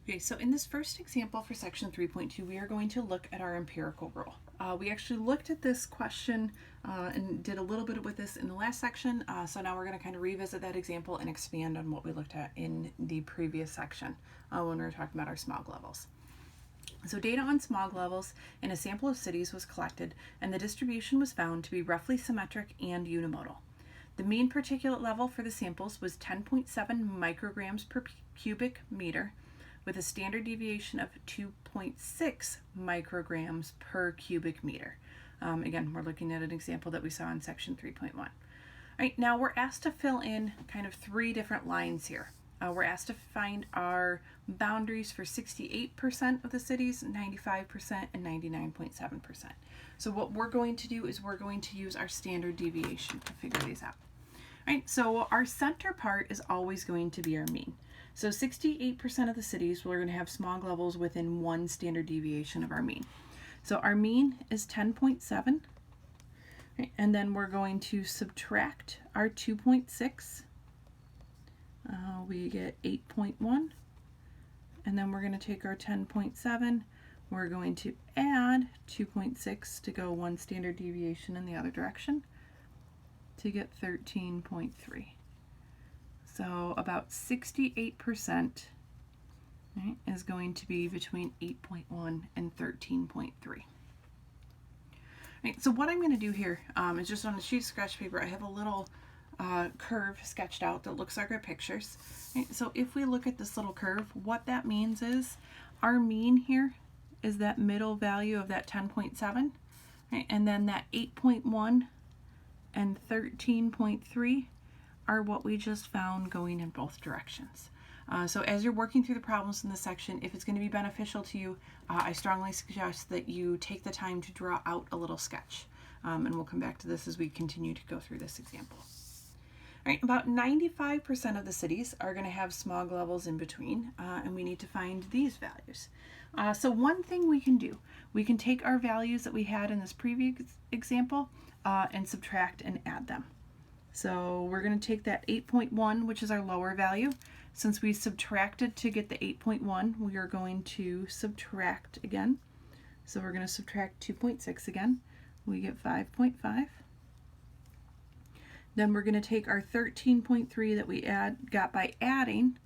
Okay, so in this first example for section 3.2, we are going to look at our empirical rule. We actually looked at this question and did a little bit with this in the last section, so now we're going to kind of revisit that example and expand on what we looked at in the previous section when we were talking about our smog levels. So data on smog levels in a sample of cities was collected, and the distribution was found to be roughly symmetric and unimodal. The mean particulate level for the samples was 10.7 micrograms per cubic meter, with a standard deviation of 2.6 micrograms per cubic meter. Again, we're looking at an example that we saw in section 3.1. All right, now we're asked to fill in kind of three different lines here. We're asked to find our boundaries for 68% of the cities, 95%, and 99.7%. So what we're going to do is we're going to use our standard deviation to figure these out. All right, so our center part is always going to be our mean. So 68% of the cities we're going to have smog levels within one standard deviation of our mean. So our mean is 10.7, right, and then we're going to subtract our 2.6. We get 8.1, and then we're going to take our 10.7. We're going to add 2.6 to go one standard deviation in the other direction to get 13.3. So about 68%, right, is going to be between 8.1 and 13.3. Right, so what I'm going to do here is just on a sheet of scratch paper, I have a little curve sketched out that looks like our pictures. Right, so if we look at this little curve, what that means is our mean here is that middle value of that 10.7, right, and then that 8.1 and 13.3 are what we just found going in both directions. So as you're working through the problems in this section, if it's going to be beneficial to you, I strongly suggest that you take the time to draw out a little sketch. And we'll come back to this as we continue to go through this example. All right, about 95% of the cities are going to have smog levels in between, and we need to find these values. So one thing we can do, we can take our values that we had in this previous example and subtract and add them. So we're going to take that 8.1, which is our lower value. Since we subtracted to get the 8.1, we are going to subtract again. So we're going to subtract 2.6 again. We get 5.5. Then we're going to take our 13.3 that we got by adding.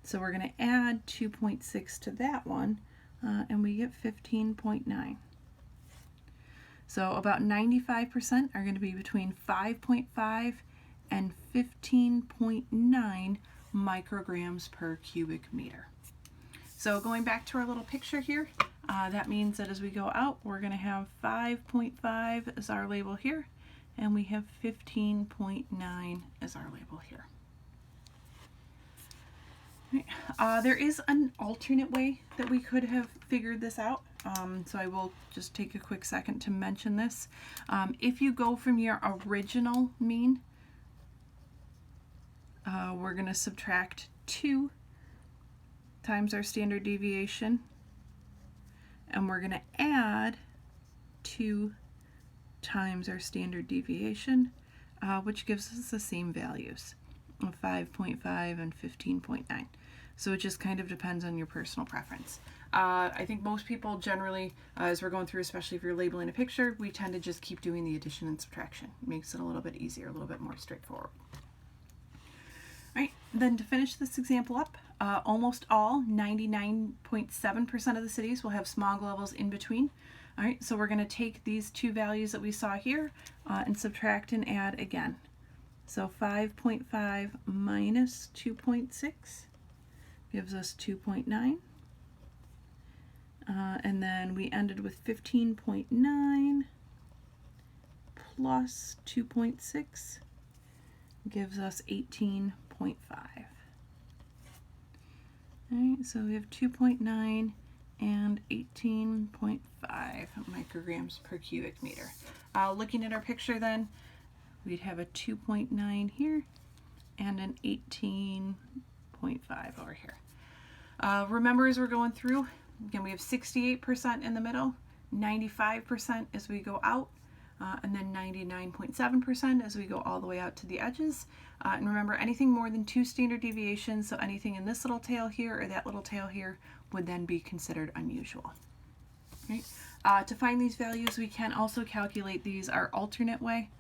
So we're going to add 2.6 to that one, and we get 15.9. So about 95% are going to be between 5.5 and 15.9 micrograms per cubic meter. So going back to our little picture here, that means that as we go out, we're going to have 5.5 as our label here, and we have 15.9 as our label here. There is an alternate way that we could have figured this out. So I will just take a quick second to mention this. If you go from your original mean, we're going to subtract 2 times our standard deviation, and we're going to add 2 times our standard deviation, which gives us the same values of 5.5 and 15.9. So it just kind of depends on your personal preference. I think most people generally, as we're going through, especially if you're labeling a picture, we tend to just keep doing the addition and subtraction. It makes it a little bit easier, a little bit more straightforward. All right, then to finish this example up, almost all, 99.7% of the cities will have smog levels in between. All right, so we're going to take these two values that we saw here and subtract and add again. So 5.5 minus 2.6 gives us 2.9. And then we ended with 15.9 plus 2.6 gives us 18.5. All right, so we have 2.9 and 18.5 micrograms per cubic meter. Looking at our picture then, we'd have a 2.9 here and an 18.5 over here. Remember, as we're going through, again, we have 68% in the middle, 95% as we go out, and then 99.7% as we go all the way out to the edges. And remember, anything more than 2 standard deviations, so anything in this little tail here or that little tail here, would then be considered unusual. Right? To find these values, we can also calculate these our alternate way,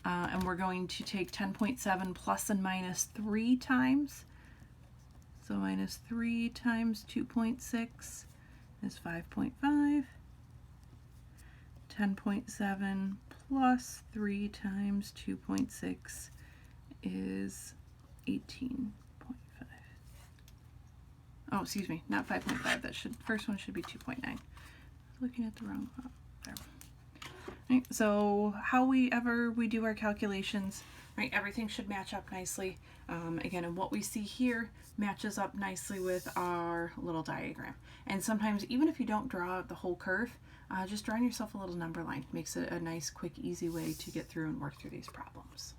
and we're going to take 10.7 plus and minus 3 times. So minus 3 times 2.6 is 5.5. 10.7 plus 3 times 2.6 is 18.5. Oh, excuse me, not 5.5. That first one should be 2.9. Looking at the wrong one. There. Right, so however we do our calculations, right, everything should match up nicely. Again, and what we see here matches up nicely with our little diagram. And sometimes, even if you don't draw the whole curve, just drawing yourself a little number line makes it a nice, quick, easy way to get through and work through these problems.